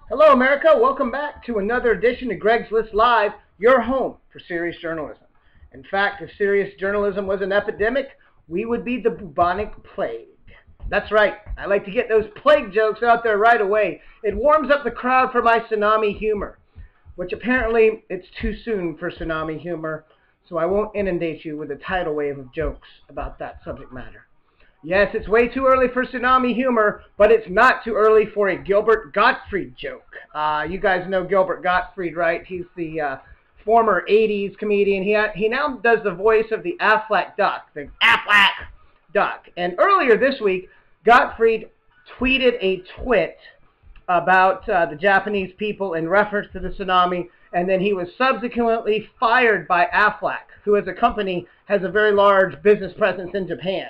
Hello, America. Welcome back to another edition of Greg's List Live, your home for serious journalism. In fact, if serious journalism was an epidemic, we would be the bubonic plague. That's right. I like to get those plague jokes out there right away. It warms up the crowd for my tsunami humor, which apparently it's too soon for tsunami humor, so I won't inundate you with a tidal wave of jokes about that subject matter. Yes, it's way too early for tsunami humor, but it's not too early for a Gilbert Gottfried joke. You guys know Gilbert Gottfried, right? He's the former 80s comedian. He now does the voice of the Aflac duck, the Aflac duck. And earlier this week, Gottfried tweeted a twit about the Japanese people in reference to the tsunami, and then he was subsequently fired by Aflac, who as a company has a very large business presence in Japan.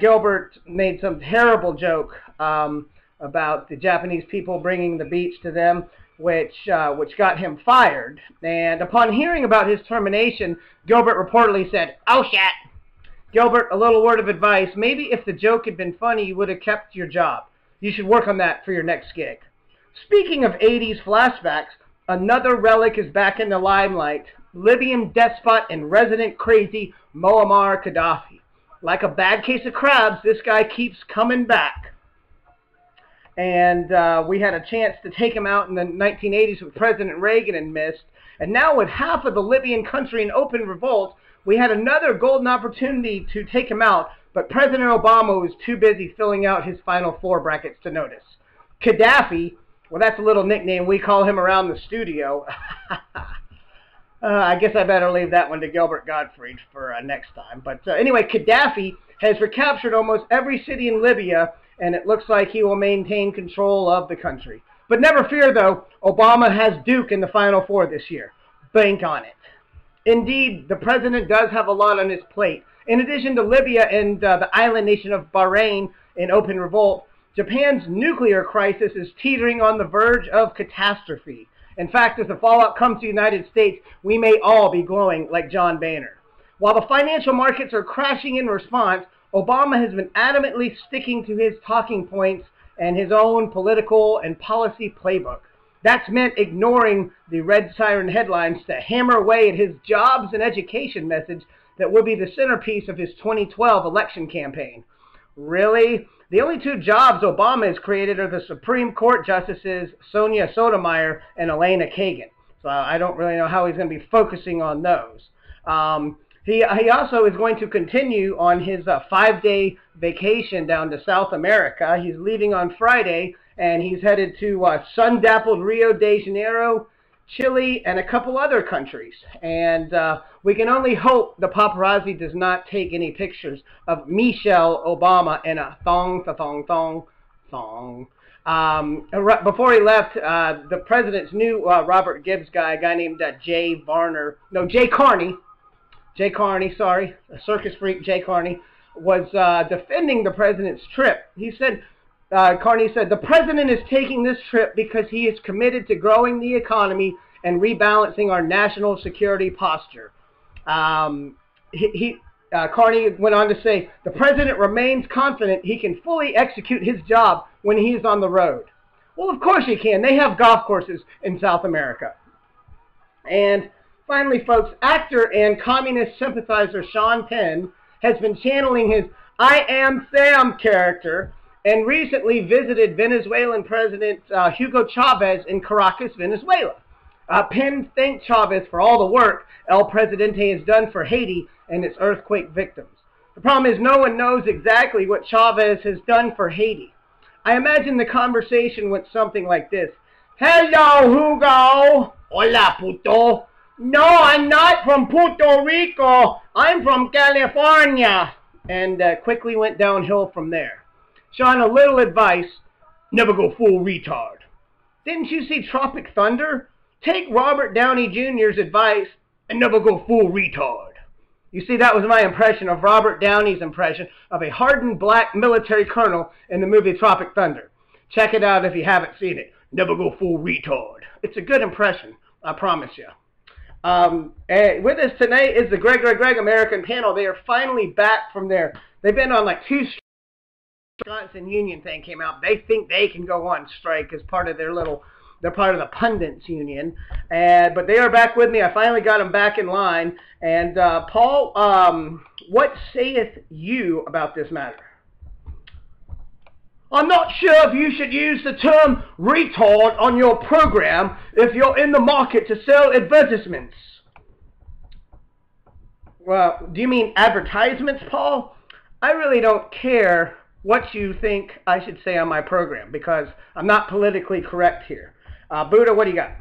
Gilbert made some terrible joke about the Japanese people bringing the beach to them, which got him fired. And upon hearing about his termination, Gilbert reportedly said, "Oh shit." Gilbert, a little word of advice. Maybe if the joke had been funny, you would have kept your job. You should work on that for your next gig. Speaking of 80s flashbacks, another relic is back in the limelight. Libyan despot and resident crazy Muammar Qa-daffy. Like a bad case of crabs, this guy keeps coming back. And we had a chance to take him out in the 1980s with President Reagan and missed. And now with half of the Libyan country in open revolt, we had another golden opportunity to take him out, but President Obama was too busy filling out his final four brackets to notice. Qa-daffy, well, that's a little nickname we call him around the studio. I guess I better leave that one to Gilbert Gottfried for next time. But anyway, Qa-daffy has recaptured almost every city in Libya, and it looks like he will maintain control of the country. But never fear, though, Obama has Duke in the Final Four this year. Bank on it. Indeed, the president does have a lot on his plate. In addition to Libya and the island nation of Bahrain in open revolt, Japan's nuclear crisis is teetering on the verge of catastrophe. In fact, as the fallout comes to the United States, we may all be glowing like John Boehner. While the financial markets are crashing in response, Obama has been adamantly sticking to his talking points and his own political and policy playbook. That's meant ignoring the red siren headlines to hammer away at his jobs and education message that will be the centerpiece of his 2012 election campaign. Really? The only two jobs Obama has created are the Supreme Court Justices Sonia Sotomayor and Elena Kagan. So I don't really know how he's going to be focusing on those. He also is going to continue on his 5-day vacation down to South America. He's leaving on Friday, and he's headed to sun-dappled Rio de Janeiro, Chile, and a couple other countries. And we can only hope the paparazzi does not take any pictures of Michelle Obama in a thong. Before he left, the president's new Robert Gibbs guy, a guy named Jay Carney, sorry, a circus freak, Jay Carney, was defending the president's trip. He said, Carney said, the president is taking this trip because he is committed to growing the economy and rebalancing our national security posture. Carney went on to say, the president remains confident he can fully execute his job when he is on the road. Well, of course he can. They have golf courses in South America. And finally, folks, actor and communist sympathizer Sean Penn has been channeling his I Am Sam character and recently visited Venezuelan President Hugo Chavez in Caracas, Venezuela. Penn thanked Chavez for all the work El Presidente has done for Haiti and its earthquake victims. The problem is no one knows exactly what Chavez has done for Haiti. I imagine the conversation went something like this. Hello, Hugo. Hola, puto. No, I'm not from Puerto Rico. I'm from California. And quickly went downhill from there. Sean, a little advice, never go full retard. Didn't you see Tropic Thunder? Take Robert Downey Jr.'s advice and never go full retard. You see, that was my impression of Robert Downey's impression of a hardened black military colonel in the movie Tropic Thunder. Check it out if you haven't seen it. Never go full retard. It's a good impression, I promise you. And with us tonight is the Greg American panel. They are finally back from they've been on like 2 Wisconsin union thing came out. They think they can go on strike as part of their little They're part of the Pundits Union. But they are back with me. I finally got them back in line. And Paul, what saith you about this matter? I'm not sure if you should use the term retard on your program if you're in the market to sell advertisements. Well, do you mean advertisements, Paul? I really don't care what you think I should say on my program because I'm not politically correct here. Buddha, what do you got?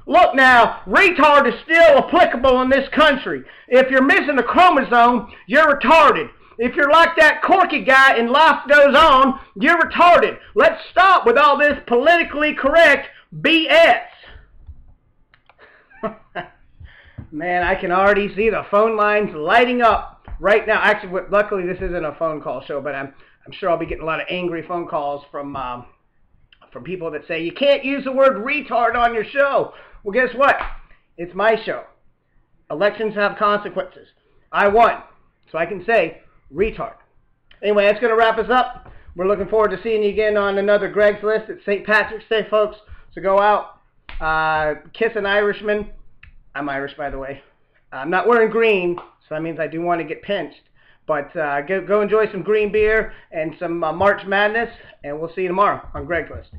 Look now, retard is still applicable in this country. If you're missing a chromosome, you're retarded. If you're like that Corky guy in Life Goes On, you're retarded. Let's stop with all this politically correct BS. Man, I can already see the phone lines lighting up right now. Actually, luckily this isn't a phone call show, but I'm sure I'll be getting a lot of angry phone calls from people that say, you can't use the word retard on your show. Well, guess what? It's my show. Elections have consequences. I won, so I can say retard. Anyway, that's going to wrap us up. We're looking forward to seeing you again on another Greg's List. It's St. Patrick's Day, folks, so go out, kiss an Irishman. I'm Irish, by the way. I'm not wearing green, so that means I do want to get pinched. But go enjoy some green beer and some March Madness, and we'll see you tomorrow on Greg's List.